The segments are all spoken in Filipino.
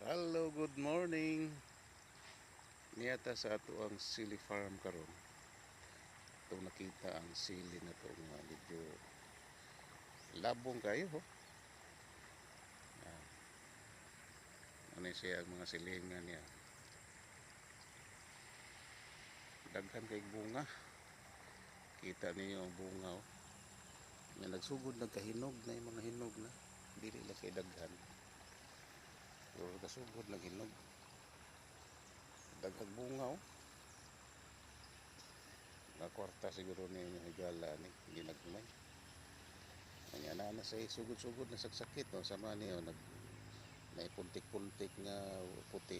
Hello, good morning. Niyata sa ato ang sili farm karon. Itong nakita ang sili na to nga medyo labong kayo ho. Ano siya ang mga silingan niya. Daghan kay bunga. Kita niyo ang bunga oh. Nga nagsugod nagkahinog na yung mga hinog na. Dili lang kay daghan. Pero kasugod naghinog. Daghang bunga oh. Nga kwarta siguro niyo yung higala ni ginagmay. Kanya na sa sugod-sugod na sagsakit no sama niyo naipuntik-puntik nga puti.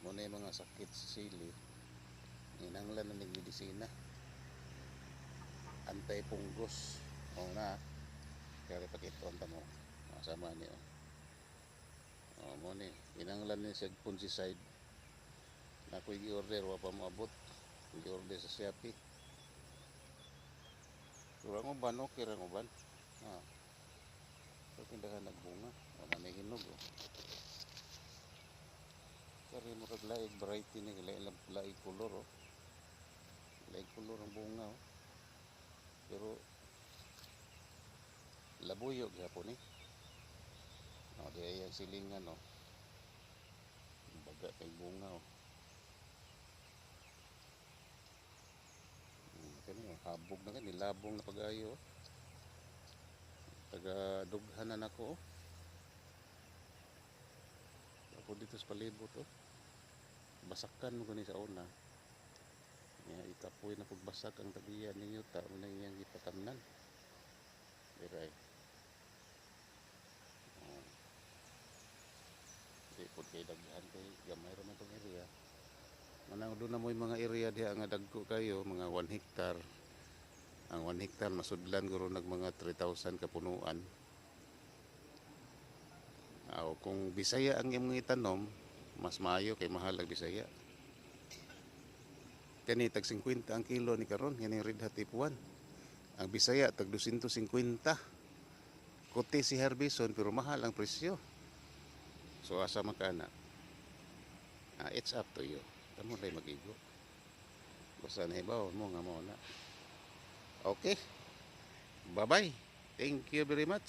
Muna yung mga sakit sa sili. Inanglan na ng medisina. Anti-fungus. O na. Kaya pakito ang tamo. Masama niyo. O mo ni. Inanglan ni sa fungicide. Na ako i-order. Wapa mo abot. I-order sa Shopee. Kurang uban. Okay rang uban. So tindahan nagbunga. O na may hinog. Kaya mo kaglaig variety ni laig color oh. Laig color ang bunga oh. Pero labuyo gyapon eh. O di ay ang silingan oh. Baga kay bunga oh. Kani oh, habog na kani labong na pagayo oh. Taga dughanan ako oh. Ako dito sa palibot oh. Basakan mo gani sa una. Ya ikapoy na pagbasak ang tabiyan ninyo ta mo na iyang gipatamnan. Diray. Di po kay daghan kay gamay ra man tong area. Manang doon na mo yung mga area diha nga dagko kayo, mga 1 hectare. Ang 1 hectare masudlan guro nag mga 3,000 kapunuan. Kung Bisaya ang imong itanom, mas maayo kay mahal ang Bisaya. Kani tag 50 ang kilo ni karon, yan red hot ipuan. Ang Bisaya tag 250. Kuti si Harbison pero mahal ang presyo. So asa makana? It's up to you. Kamo ray magigo. Basta nahibaw mo nga mo na. Okay. Bye-bye. Thank you very much.